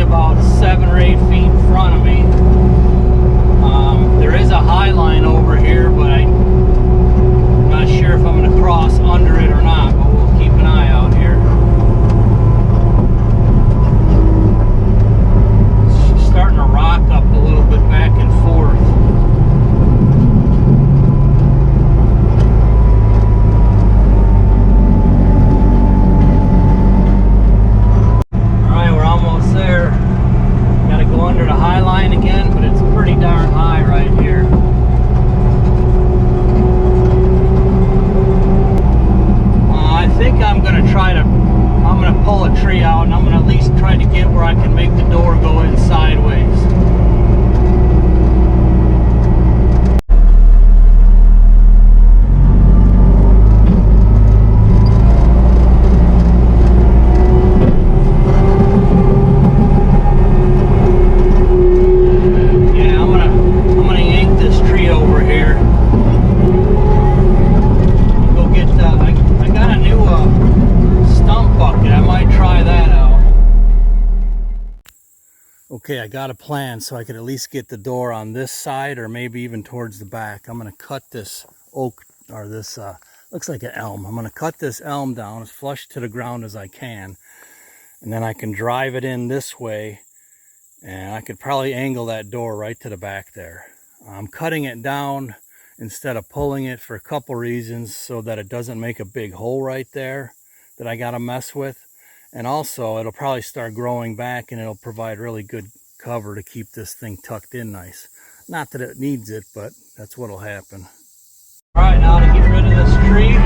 about 7 or 8 feet in front of me. There is a high line over here, but I'm not sure if I'm going to cross under it or not, but we'll keep an eye out here. It's starting to rock up a little bit back and forth. Alright, we're almost there. Got to go under the high line again, but it's pretty darn high right here. I think I'm going to pull a tree out, and I'm going to at least try to get where I can make the door go in sideways. Okay, I got a plan so I could at least get the door on this side or maybe even towards the back. I'm going to cut this oak, or this, looks like an elm. I'm going to cut this elm down as flush to the ground as I can. And then I can drive it in this way. And I could probably angle that door right to the back there. I'm cutting it down instead of pulling it for a couple reasons, so that it doesn't make a big hole right there that I got to mess with. And also, it'll probably start growing back, and it'll provide really good cover to keep this thing tucked in nice. Not that it needs it, but that's what'll happen. All right, now to get rid of this tree.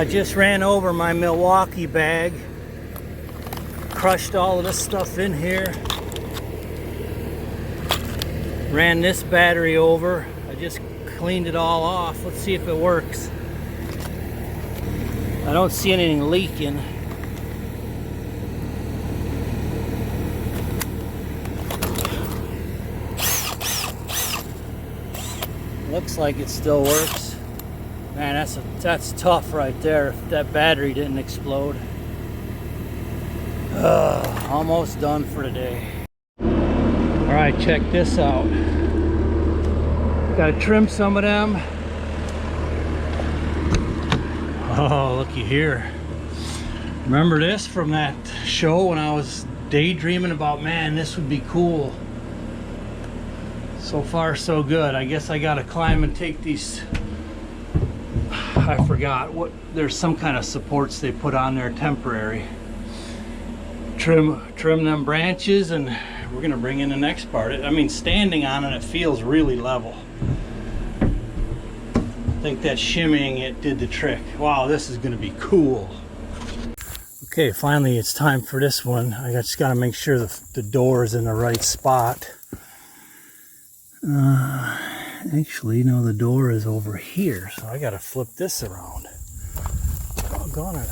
I just ran over my Milwaukee bag, crushed all of this stuff in here, ran this battery over. I just cleaned it all off. Let's see if it works. I don't see anything leaking. Looks like it still works. Man, that's tough right there if that battery didn't explode. Almost done for today. Alright, check this out. Gotta trim some of them. Oh, looky here. Remember this from that show when I was daydreaming about, man, this would be cool. So far so good. I guess I gotta climb and take these, I forgot what, there's some kind of supports they put on there temporary. Trim them branches, and we're gonna bring in the next part. I mean, standing on it feels really level. I think that shimmying it did the trick. Wow, this is gonna be cool. Okay, finally it's time for this one. I just gotta make sure the door is in the right spot. Actually, no, the door is over here, so I gotta flip this around. Doggone it.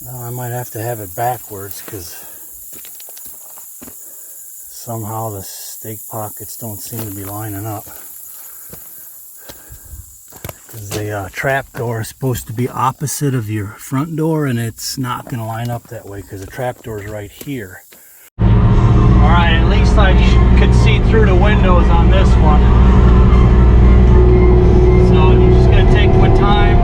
Now I might have to have it backwards because somehow the stake pockets don't seem to be lining up. Because the trap door is supposed to be opposite of your front door, and it's not going to line up that way because the trap door is right here. Alright, at least I could see through the windows on this one. So I'm just going to take my time.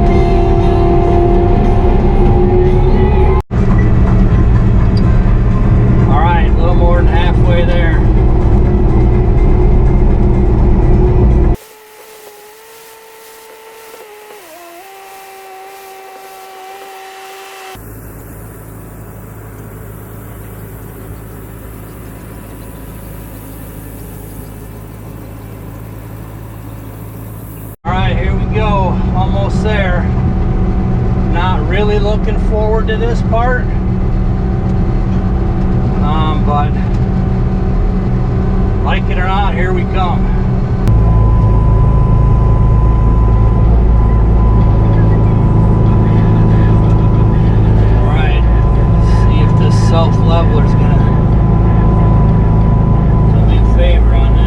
Alright, a little more than halfway there. Go, almost there. Not really looking forward to this part, but like it or not, here we come. All right, see if this self-leveler is gonna do me a favor on this.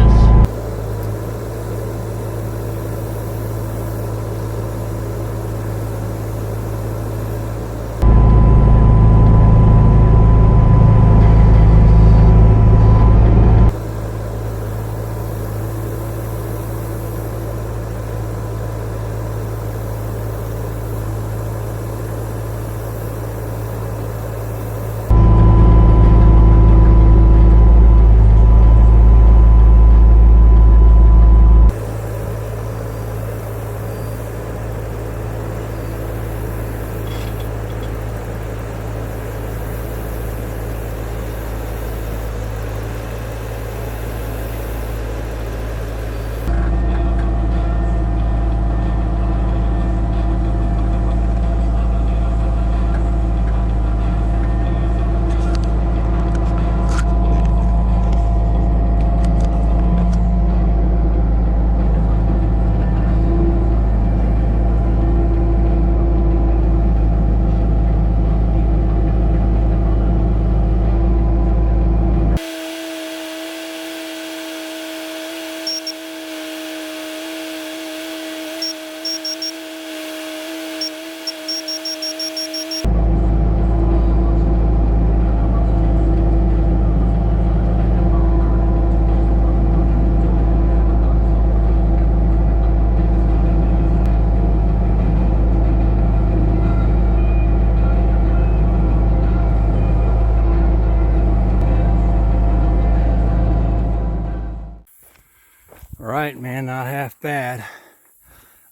Alright, man, not half bad.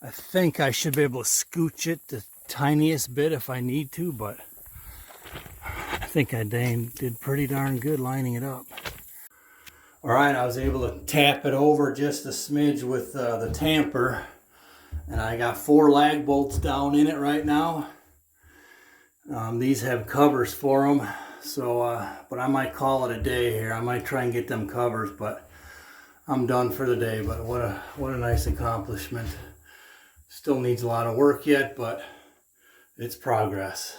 I think I should be able to scooch it the tiniest bit if I need to, but I think I did pretty darn good lining it up. All right, I was able to tap it over just a smidge with the tamper, and I got 4 lag bolts down in it right now. These have covers for them, so but I might call it a day here. I might try and get them covers, but I'm done for the day. But what a nice accomplishment. Still needs a lot of work yet, but it's progress.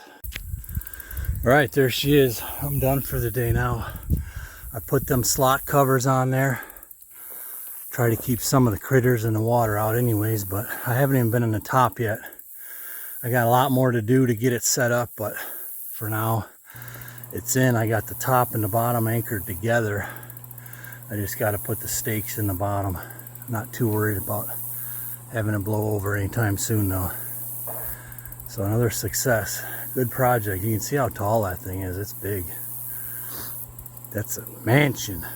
All right, there she is. I'm done for the day now. I put them slot covers on there. Try to keep some of the critters in the water out anyways, but I haven't even been in the top yet. I got a lot more to do to get it set up, but for now it's in. I got the top and the bottom anchored together. I just got to put the stakes in the bottom. Not too worried about having it blow over anytime soon though. So another success. Good project. You can see how tall that thing is. It's big. That's a mansion.